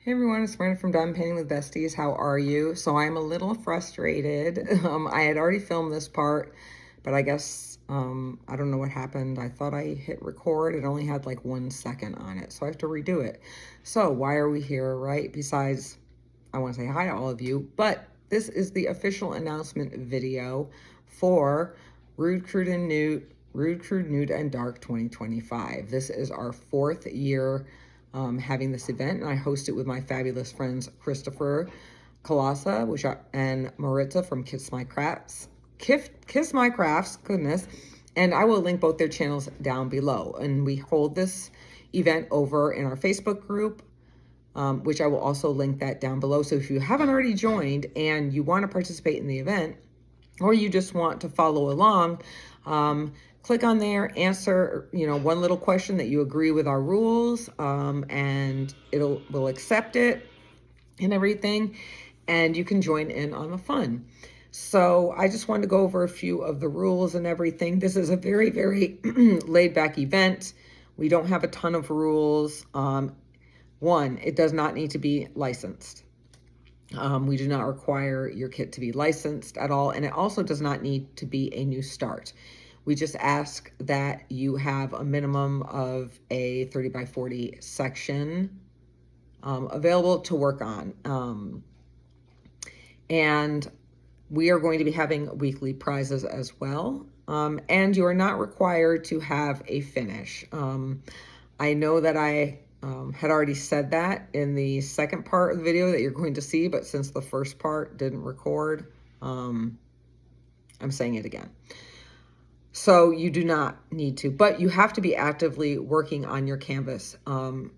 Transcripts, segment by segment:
Hey everyone, it's Brenda from Diamond Painting with Besties. How are you? So I'm a little frustrated. I had already filmed this part, but I guess, I don't know what happened. I thought I hit record. It only had like 1 second on it, so I have to redo it. So why are we here, right? Besides, I want to say hi to all of you, but this is the official announcement video for Rude, Crude, and Nude, and Dark 2025. This is our 4th year having this event, and I host it with my fabulous friends Christopher Kalasa and Maritza from Kiss My Crafts. Kiss My Crafts, goodness. And I will link both their channels down below. And we hold this event over in our Facebook group, which I will also link that down below. So if you haven't already joined and you want to participate in the event, or you just want to follow along, click on there, answer, one little question that you agree with our rules, and we'll accept it and everything, and you can join in on the fun. So I just wanted to go over a few of the rules and everything. This is a very, very laid back event. We don't have a ton of rules. One, it does not need to be licensed. We do not require your kit to be licensed at all, and it also does not need to be a new start. We just ask that you have a minimum of a 30 by 40 section available to work on. And we are going to be having weekly prizes as well. And you are not required to have a finish. I know that I had already said that in the second part of the video that you're going to see, but since the first part didn't record, I'm saying it again. So you do not need to, but you have to be actively working on your canvas.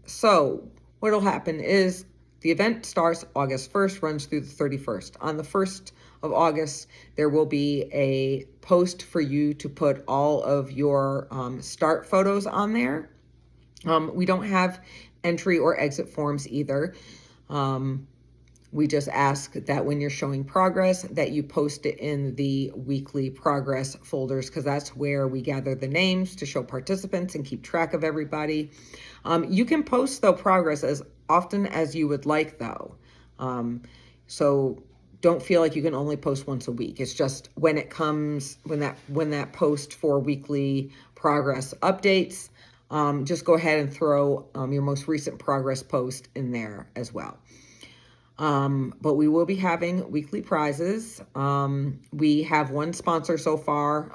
So what'll happen is the event starts August 1st, runs through the 31st. On the 1st of August, there will be a post for you to put all of your start photos on there. We don't have entry or exit forms either. We just ask that when you're showing progress that you post it in the weekly progress folders, because that's where we gather the names to show participants and keep track of everybody. You can post though progress as often as you would like though. So don't feel like you can only post once a week. It's just when it comes, when that post for weekly progress updates, just go ahead and throw your most recent progress post in there as well. But we will be having weekly prizes. We have one sponsor so far.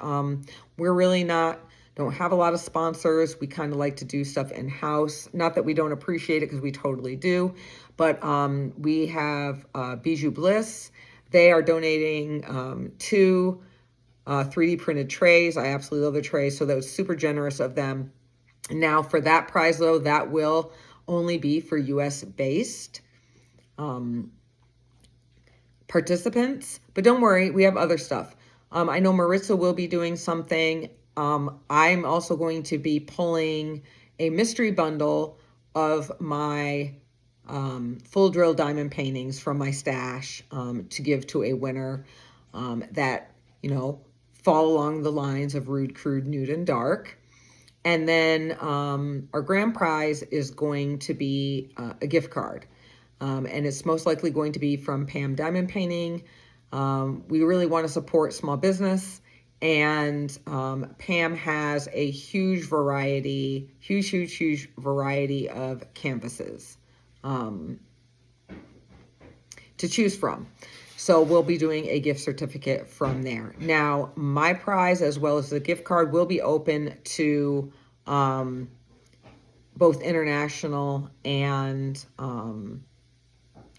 We're really don't have a lot of sponsors. We kind of like to do stuff in-house. Not that we don't appreciate it, because we totally do. But we have Bijou Bliss. They are donating 2 3D printed trays. I absolutely love the trays, so that was super generous of them. Now for that prize though, that will only be for US based participants, but don't worry, we have other stuff. I know Maritza will be doing something. I'm also going to be pulling a mystery bundle of my full drill diamond paintings from my stash to give to a winner that, fall along the lines of Rude, Crude, Nude, and Dark. And then our grand prize is going to be a gift card. And it's most likely going to be from Pam Diamond Painting. We really want to support small business. And Pam has a huge variety of canvases to choose from. So we'll be doing a gift certificate from there. Now, my prize, as well as the gift card, will be open to both international and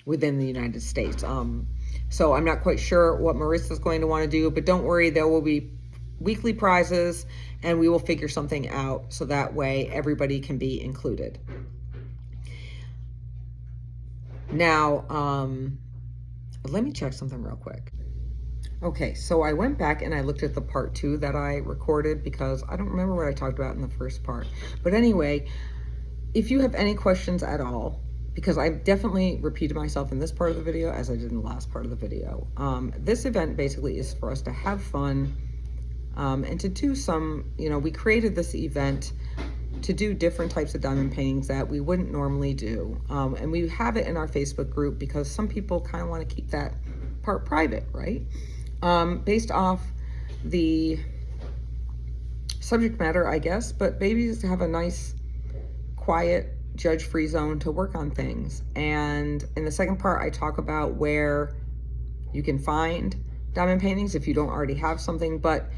within the United States. So I'm not quite sure what Marissa's going to want to do, but don't worry, there will be weekly prizes and we will figure something out so that way everybody can be included. Now, let me check something real quick. Okay, so I went back and I looked at the part 2 that I recorded because I don't remember what I talked about in the first part. But anyway, if you have any questions at all, because I definitely repeated myself in this part of the video as I did in the last part of the video. This event basically is for us to have fun and to do some, we created this event to do different types of diamond paintings that we wouldn't normally do. And we have it in our Facebook group because some people kind of want to keep that part private, right? Based off the subject matter, I guess, but babies have a nice, quiet, judge-free zone to work on things. And in the second part, I talk about where you can find diamond paintings if you don't already have something. But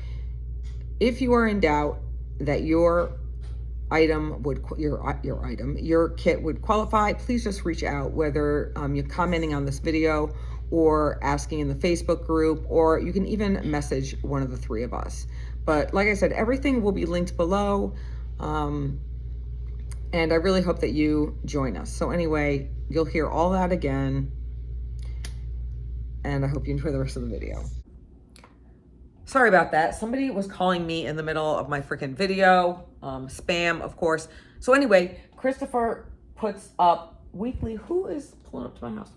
if you are in doubt that your item would, your kit would qualify, please just reach out, whether you're commenting on this video or asking in the Facebook group, or you can even message one of the three of us. But like I said, everything will be linked below. And I really hope that you join us. So anyway, you'll hear all that again. And I hope you enjoy the rest of the video. Sorry about that. Somebody was calling me in the middle of my freaking video. Spam, of course. So anyway, Christopher puts up weekly, who is pulling up to my house?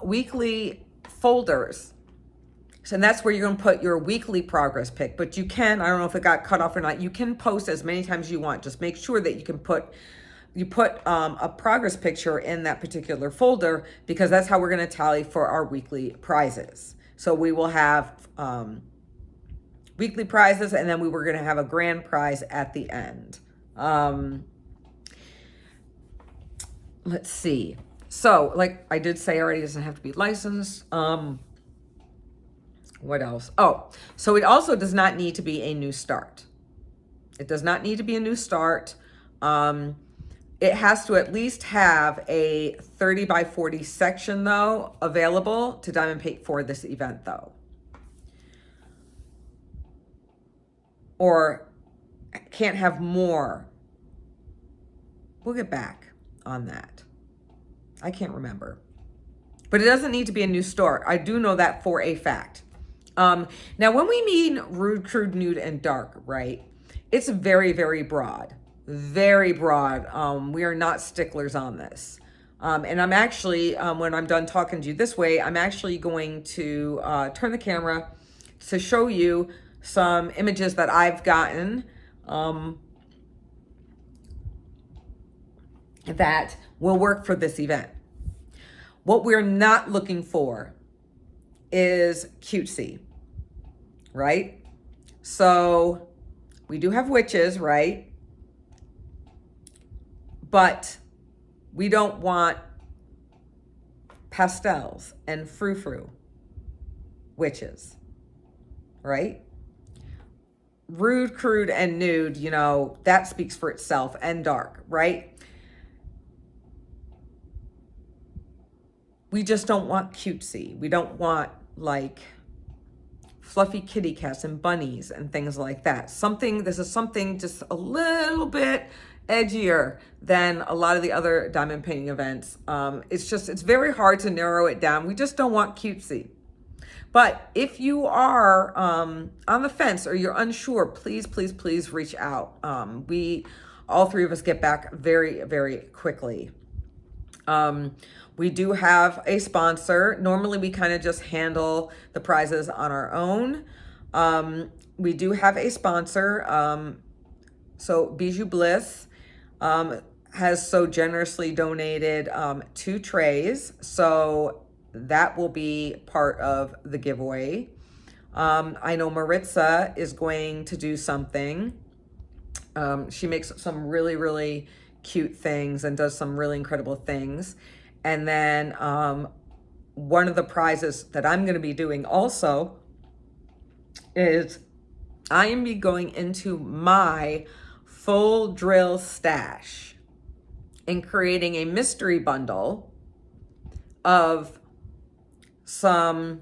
Weekly folders. So, and that's where you're going to put your weekly progress pic. But you can, I don't know if it got cut off or not, you can post as many times as you want. Just make sure that you can put a progress picture in that particular folder, because that's how we're going to tally for our weekly prizes. So we will have weekly prizes, and then we were going to have a grand prize at the end. Let's see. So like I did say already, it doesn't have to be licensed. What else? Oh, so it also does not need to be a new start. It does not need to be a new start. It has to at least have a 30 by 40 section though available to diamond paint for this event though. Or can't have more. We'll get back on that. I can't remember. But it doesn't need to be a new start. I do know that for a fact. Now, when we mean rude, crude, nude, and dark, right, it's very, very broad. Very broad. We are not sticklers on this. And I'm actually, when I'm done talking to you this way, I'm actually going to turn the camera to show you some images that I've gotten that will work for this event. What we're not looking for is cutesy, right? So we do have witches, right? But we don't want pastels and frou-frou witches, right? Rude, crude, and nude, you know, that speaks for itself, and dark, right? We just don't want cutesy. We don't want like fluffy kitty cats and bunnies and things like that. This is something just a little bit edgier than a lot of the other diamond painting events. It's very hard to narrow it down. We just don't want cutesy. But if you are on the fence or you're unsure, please, please, please reach out. All three of us get back very, very quickly. We do have a sponsor. Normally we kind of just handle the prizes on our own. We do have a sponsor. So Bijou Bliss has so generously donated 2 trays. So that will be part of the giveaway. I know Maritza is going to do something. She makes some really, really cute things and does some really incredible things. And then one of the prizes that I'm going to be doing also is I am going into my full drill stash and creating a mystery bundle of some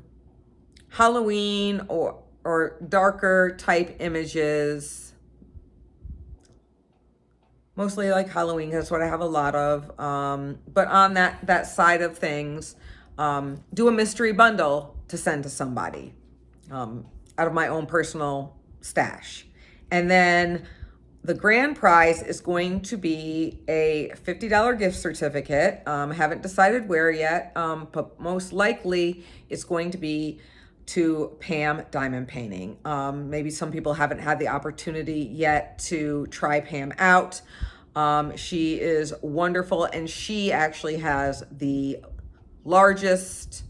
Halloween or darker type images. Mostly like Halloween, that's what I have a lot of. But on that side of things, do a mystery bundle to send to somebody out of my own personal stash. And then the grand prize is going to be a $50 gift certificate. Haven't decided where yet, but most likely it's going to be to Pam Diamond Painting. Maybe some people haven't had the opportunity yet to try Pam out. She is wonderful, and she actually has the largest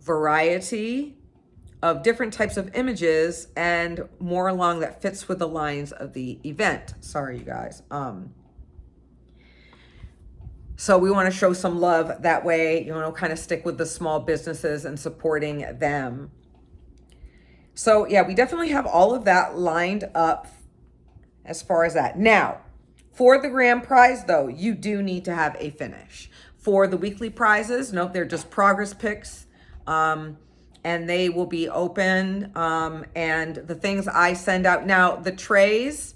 variety of different types of images and more along that fits with the lines of the event. Sorry, you guys. So we want to show some love that way, you know, kind of stick with the small businesses and supporting them. So yeah, we definitely have all of that lined up as far as that. Now, for the grand prize though, you do need to have a finish. For the weekly prizes, nope, they're just progress pics. And they will be open. And the things I send out now, the trays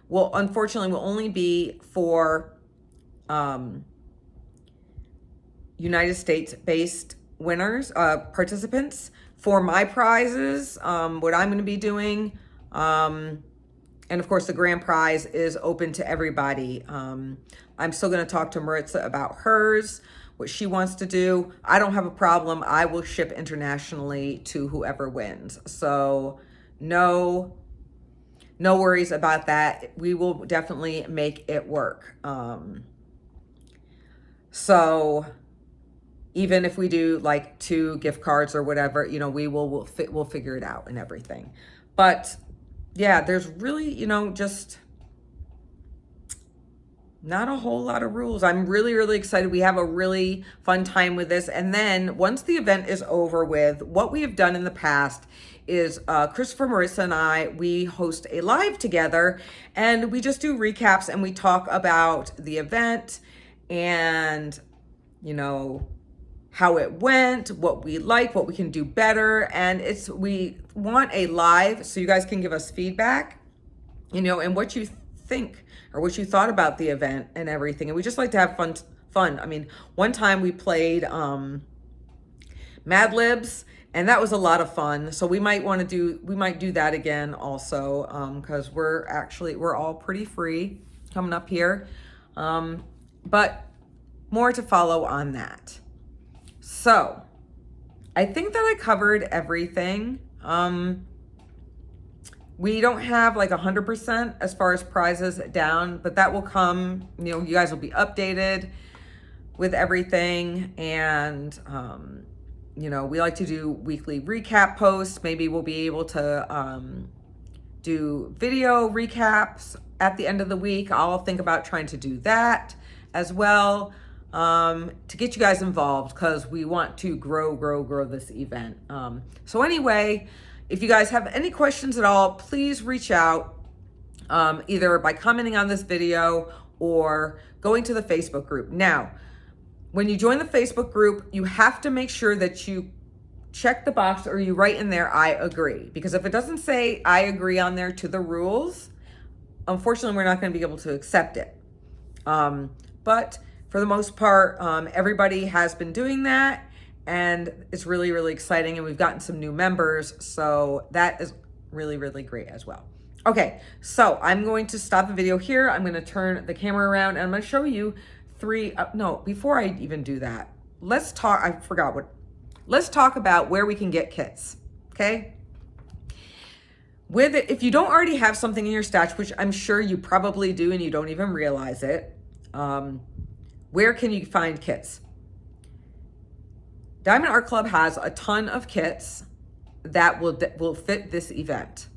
will unfortunately only be for, United States based winners, participants. For my prizes, what I'm going to be doing, and of course the grand prize is open to everybody. I'm still going to talk to Maritza about hers, what she wants to do. I don't have a problem. I will ship internationally to whoever wins. So no worries about that. We will definitely make it work. So even if we do like 2 gift cards or whatever, you know, we'll figure it out and everything. But yeah, there's really, you know, just not a whole lot of rules. I'm really excited. We have a really fun time with this. And then once the event is over with, what we have done in the past is Christopher, Marissa, and I, we host a live together and we just do recaps and we talk about the event and, you know, how it went, what we like, what we can do better. And we want a live so you guys can give us feedback, you know, and what you think or what you thought about the event and everything. And we just like to have fun. I mean, one time we played Mad Libs, and that was a lot of fun. So we might do that again also, because we're all pretty free coming up here. But more to follow on that. So I think that I covered everything. We don't have like 100% as far as prizes down, but that will come, you know, you guys will be updated with everything. And, you know, we like to do weekly recap posts. Maybe we'll be able to do video recaps at the end of the week. I'll think about trying to do that as well. To get you guys involved because we want to grow this event. So anyway, if you guys have any questions at all, please reach out either by commenting on this video or going to the Facebook group. Now, when you join the Facebook group, you have to make sure that you check the box or you write in there, I agree. Because if it doesn't say I agree on there to the rules, unfortunately, we're not going to be able to accept it. But for the most part, everybody has been doing that, and it's really exciting, and we've gotten some new members, so that is really great as well. Okay, so I'm going to stop the video here. I'm going to turn the camera around, and I'm going to show you before I even do that, let's talk about where we can get kits, okay? With it, if you don't already have something in your stash, which I'm sure you probably do and you don't even realize it, where can you find kits? Diamond Art Club has a ton of kits that will fit this event.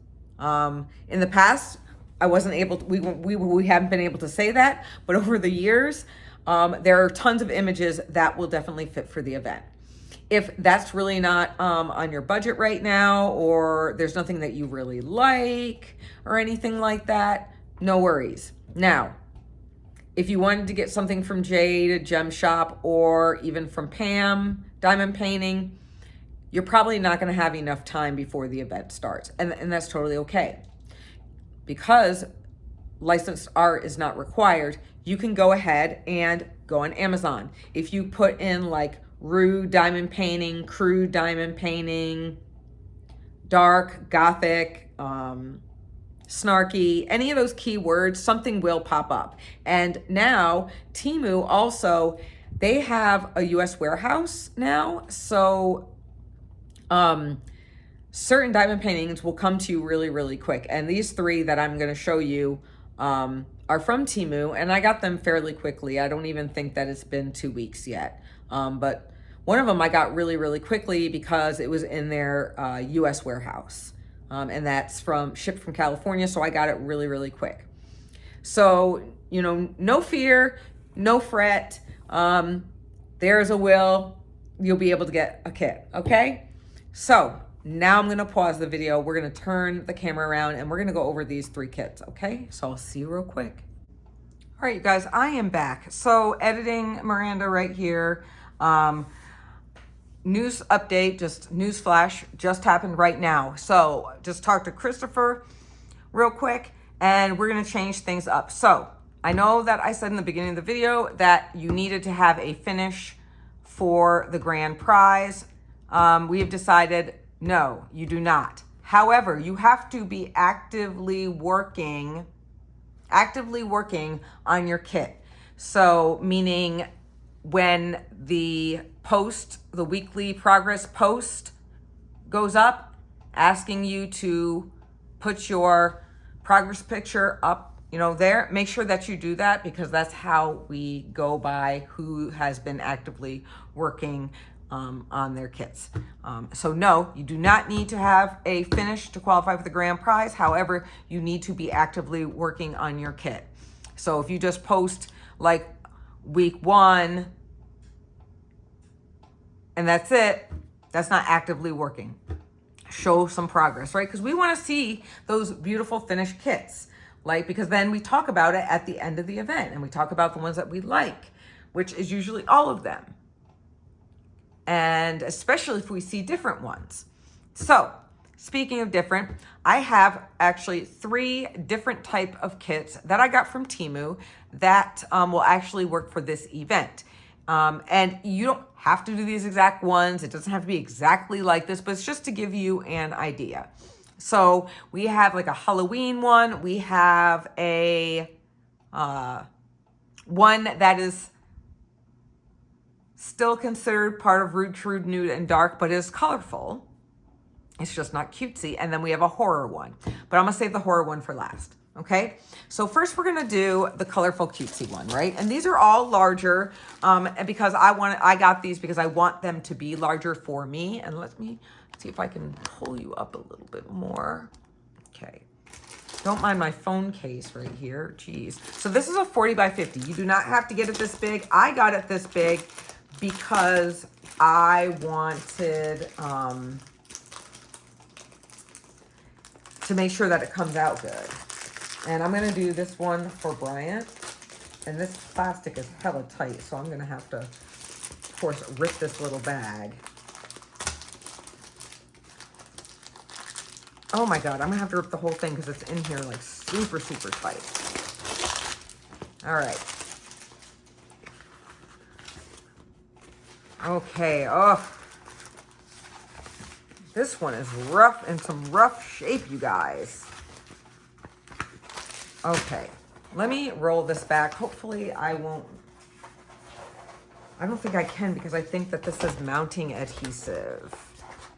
In the past, I wasn't able to, we haven't been able to say that, but over the years, there are tons of images that will definitely fit for the event. If that's really not on your budget right now, or there's nothing that you really like or anything like that, no worries. Now, if you wanted to get something from Jade, a gem shop, or even from Pam Diamond Painting, you're probably not going to have enough time before the event starts. And that's totally okay. Because licensed art is not required, you can go ahead and go on Amazon. If you put in like Rude Diamond Painting, Crude Diamond Painting, dark, gothic, snarky, any of those keywords, something will pop up. And now Temu also, they have a US warehouse now. So Certain diamond paintings will come to you really, really quick. And these three that I'm going to show you are from Temu, and I got them fairly quickly. I don't even think that it's been 2 weeks yet. But one of them I got really, really quickly because it was in their US warehouse. And that's shipped from California, so I got it really, really quick. So, you know, no fear, no fret. There's a will. You'll be able to get a kit, okay? So now I'm going to pause the video. We're going to turn the camera around and we're going to go over these 3 kits, okay? So I'll see you real quick. All right, you guys, I am back. So editing Miranda right here. News update, just news flash, just happened right now. So just talked to Christopher real quick and we're going to change things up. So I know that I said in the beginning of the video that you needed to have a finish for the grand prize. We have decided, no, you do not. However, you have to be actively working on your kit. So meaning when the weekly progress post goes up, asking you to put your progress picture up, you know, there, make sure that you do that because that's how we go by who has been actively working on their kits. So no, you do not need to have a finish to qualify for the grand prize. However, you need to be actively working on your kit. So if you just post like week 1 and that's it, that's not actively working. Show some progress, right? Because we want to see those beautiful finished kits, like, because then we talk about it at the end of the event and we talk about the ones that we like, which is usually all of them. And especially if we see different ones. So speaking of different, I have actually 3 different type of kits that I got from Temu that will actually work for this event. And you don't have to do these exact ones. It doesn't have to be exactly like this, but it's just to give you an idea. So we have like a Halloween one. We have a one that is still considered part of Rude, Crude, Nude, and Dark, but is colorful. It's just not cutesy. And then we have a horror one, but I'm gonna save the horror one for last. Okay, so first we're gonna do the colorful cutesy one, right? And these are all larger, and because I got these because I want them to be larger for me. And let me see if I can pull you up a little bit more. Okay, don't mind my phone case right here. Jeez. So this is a 40 by 50. You do not have to get it this big. I got it this big because I wanted to make sure that it comes out good. And I'm gonna do this one for Bryant. And this plastic is hella tight, so I'm gonna have to, of course, rip this little bag. Oh my God, I'm gonna have to rip the whole thing because it's in here like super, super tight. All right. Okay, oh. This one is rough, in some rough shape, you guys. Okay, let me roll this back. Hopefully I won't, I don't think I can because I think that this is mounting adhesive.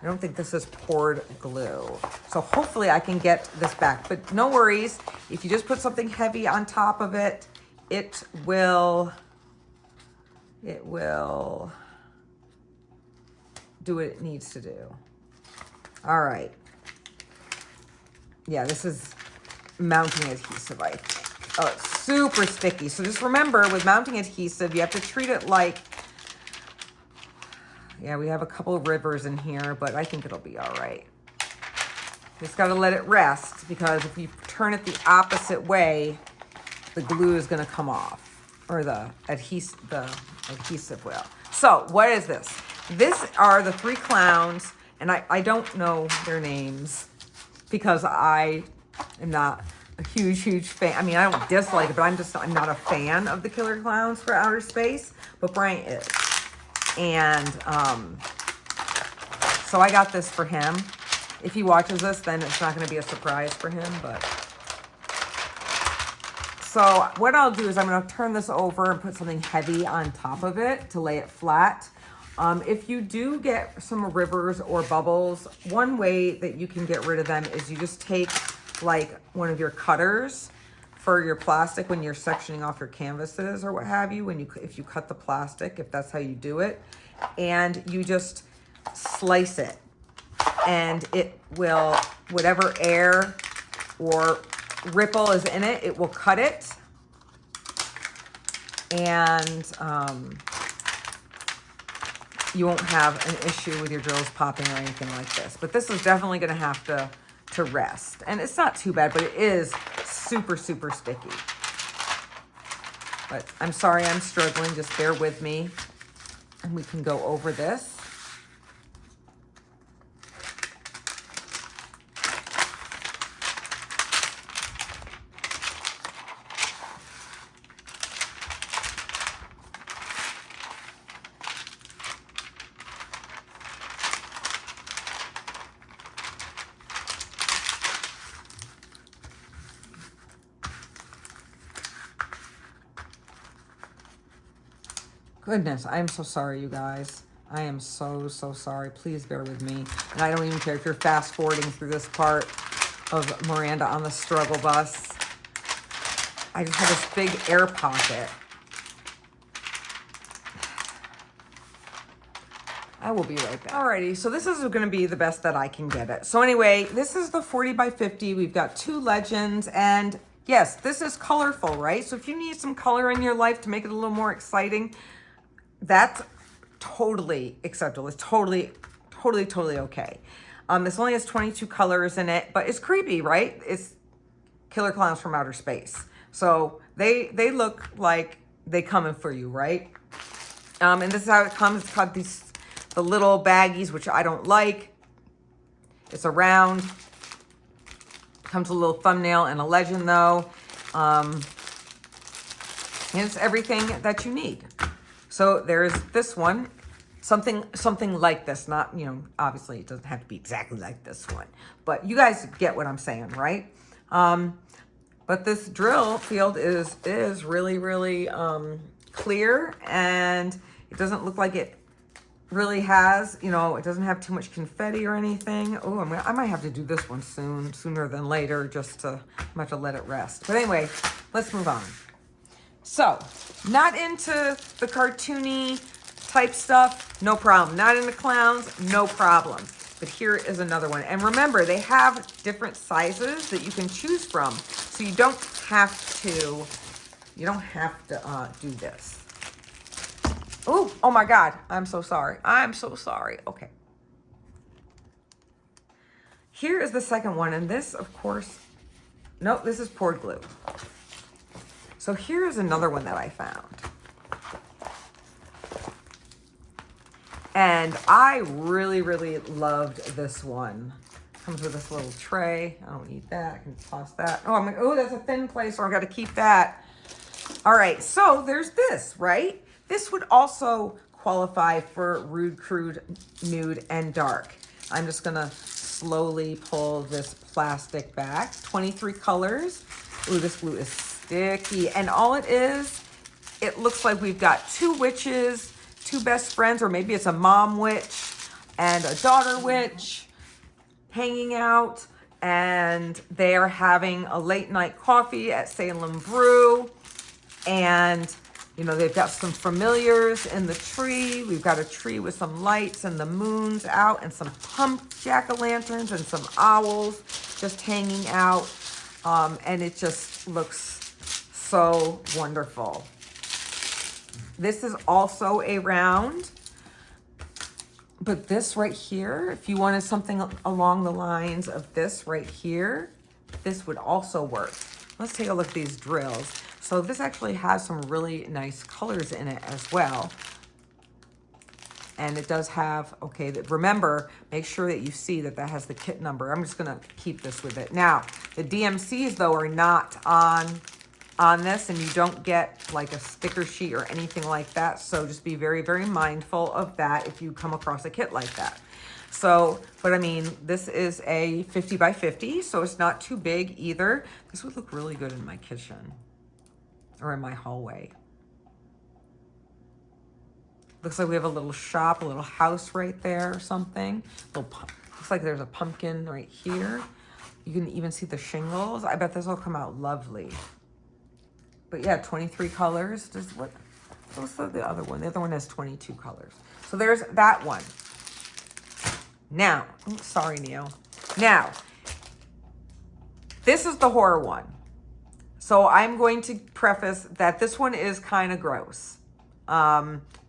I don't think this is poured glue. So hopefully I can get this back, but no worries. If you just put something heavy on top of it, it will do what it needs to do. All right. Yeah, this is mounting adhesive. Oh, it's super sticky. So just remember, with mounting adhesive, you have to treat it like, yeah, we have a couple of rivers in here, but I think it'll be all right. Just got to let it rest because if you turn it the opposite way, the glue is going to come off, or the adhesive will. So what is this? This are the 3 clowns, and I don't know their names because I am not a huge fan. I mean, I don't dislike it, but I'm not a fan of the Killer Clowns for Outer Space, but Bryant is. And so I got this for him. If he watches this, then it's not going to be a surprise for him, but. So what I'll do is I'm going to turn this over and put something heavy on top of it to lay it flat. If you do get some rivers or bubbles, one way that you can get rid of them is you just take like one of your cutters for your plastic when you're sectioning off your canvases or what have you, if you cut the plastic, if that's how you do it, and you just slice it, and it will, whatever air or ripple is in it, it will cut it. And you won't have an issue with your drills popping or anything like this. But this is definitely going to have to rest. And it's not too bad, but it is super, super sticky. But I'm sorry I'm struggling. Just bear with me. And we can go over this. Goodness, I am so sorry, you guys. I am so, so sorry. Please bear with me. And I don't even care if you're fast forwarding through this part of Miranda on the struggle bus. I just have this big air pocket. I will be right back. Alrighty, so this is going to be the best that I can get it. So anyway, this is the 40 by 50. We've got 2 legends, and yes, this is colorful, right? So if you need some color in your life to make it a little more exciting, that's totally acceptable. It's totally okay. This only has 22 colors in it, but it's creepy, right? It's Killer Clowns from Outer Space. So they look like they coming for you, right? And this is how it comes. It's got the little baggies, which I don't like. It's a round. Comes with a little thumbnail and a legend though. And it's everything that you need. So there's this one, something like this, not, you know, obviously it doesn't have to be exactly like this one, but you guys get what I'm saying, right? But this drill field is really, really clear, and it doesn't look like it really has, you know, it doesn't have too much confetti or anything. Oh, I might have to do this one sooner than later, just to, I'm gonna have to let it rest. But anyway, let's move on. So, not into the cartoony type stuff, no problem. Not into clowns, no problem. But here is another one. And remember, they have different sizes that you can choose from. So you don't have to do this. Oh my God, I'm so sorry. I'm so sorry. Okay. Here is the second one. And this, of course, nope, this is poured glue. So here is another one that I found. And I really, really loved this one. Comes with this little tray. I don't need that. I can toss that. Oh, I'm like, oh, that's a thin place, so I got to keep that. All right, so there's this, right? This would also qualify for Rude, Crude, Nude, and Dark. I'm just going to slowly pull this plastic back. 23 colors. Ooh, this glue is sticky. And all it is, it looks like we've got 2 witches, 2 best friends, or maybe it's a mom witch and a daughter witch hanging out, and they are having a late night coffee at Salem Brew. And, you know, they've got some familiars in the tree. We've got a tree with some lights and the moon's out, and some pump jack-o'-lanterns and some owls just hanging out. And it just looks so wonderful. This is also a round, but this right here, if you wanted something along the lines of this right here, this would also work. Let's take a look at these drills. So this actually has some really nice colors in it as well. And it does have, okay, remember, make sure that you see that that has the kit number. I'm just gonna keep this with it. Now, the DMCs though are not on this, and you don't get like a sticker sheet or anything like that. So just be very, very mindful of that if you come across a kit like that. So, but I mean, this is a 50 by 50, so it's not too big either. This would look really good in my kitchen or in my hallway. Looks like we have a little shop, a little house right there or something. Looks like there's a pumpkin right here. You can even see the shingles. I bet this will come out lovely. But yeah, 23 colors. What's the other one? The other one has 22 colors. So there's that one. Now, sorry, Neo. Now, this is the horror one. So I'm going to preface that this one is kind of gross.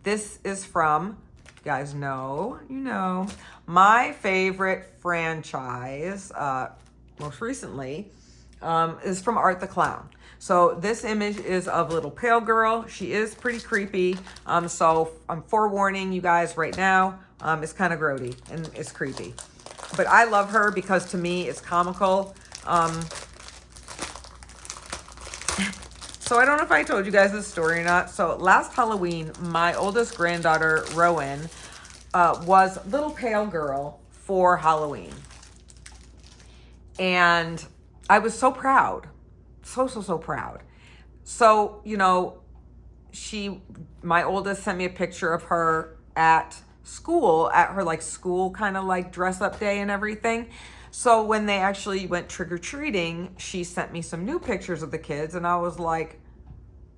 This is from, you guys know, my favorite franchise, most recently, is from Art the Clown. So this image is of little pale girl. She is pretty creepy. So I'm forewarning you guys right now. It's kind of grody and it's creepy. But I love her because to me it's comical. So I don't know if I told you guys this story or not. So last Halloween, my oldest granddaughter, Rowan, was little pale girl for Halloween. And I was so proud. So proud. So, you know, my oldest sent me a picture of her at school, at her like school kind of like dress up day and everything. So when they actually went trick-or-treating, she sent me some new pictures of the kids and I was like,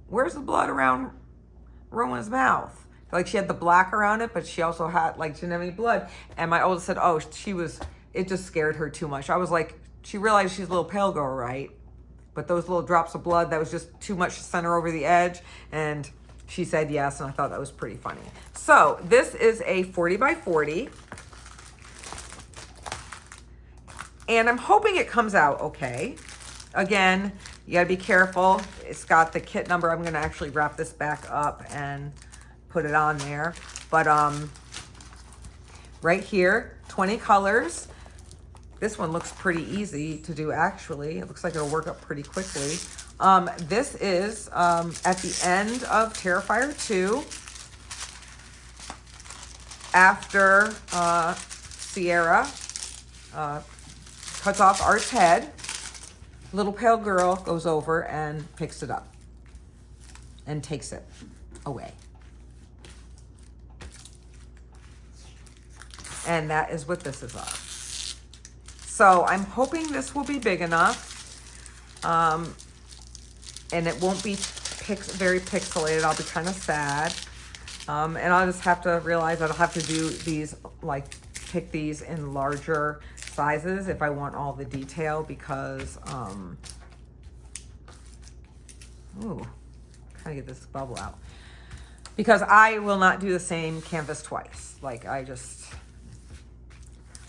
where's the blood around Rowan's mouth? Like she had the black around it, but she also had like, she didn't have any blood. And my oldest said, oh, it just scared her too much. I was like, she realized she's a little pale girl, right? But those little drops of blood, that was just too much to send her over the edge. And she said yes, and I thought that was pretty funny. So this is a 40 by 40. And I'm hoping it comes out okay. Again, you gotta be careful. It's got the kit number. I'm gonna actually wrap this back up and put it on there. But right here, 20 colors. This one looks pretty easy to do, actually. It looks like it'll work up pretty quickly. This is at the end of Terrifier 2. After Sierra cuts off Art's head, little pale girl goes over and picks it up and takes it away. And that is what this is of. So I'm hoping this will be big enough, and it won't be very pixelated. I'll be kind of sad, and I'll just have to realize that I'll have to do these, like pick these in larger sizes if I want all the detail, because ooh, trying to get this bubble out, because I will not do the same canvas twice. Like I just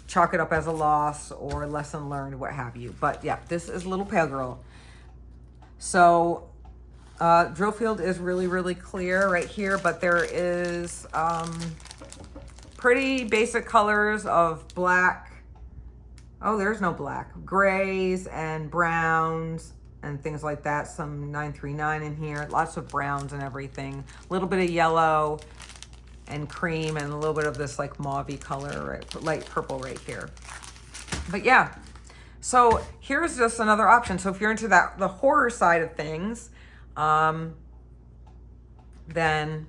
chalk it up as a loss or lesson learned, what have you. But yeah, this is Little Pale Girl. So drill field is really clear right here, but there is pretty basic colors of black. Oh, there's no black. Grays and browns and things like that. Some 939 in here. Lots of browns and everything. A little bit of yellow and cream and a little bit of this like mauve-y color, right, light purple right here. But yeah, so here's just another option. So if you're into the horror side of things, then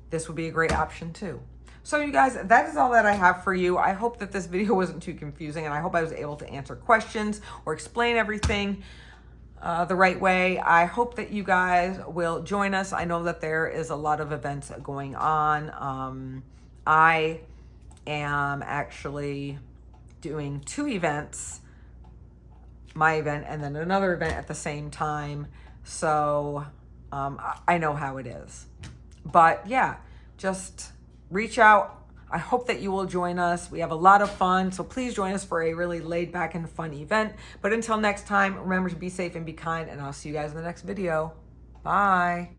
this would be a great option too. So you guys, that is all that I have for you. I hope that this video wasn't too confusing, and I hope I was able to answer questions or explain everything the right way. I hope that you guys will join us. I know that there is a lot of events going on. I am actually doing 2 events, my event and then another event at the same time. So I know how it is. But yeah, just reach out. I hope that you will join us. We have a lot of fun, so please join us for a really laid back and fun event. But until next time, remember to be safe and be kind, and I'll see you guys in the next video. Bye.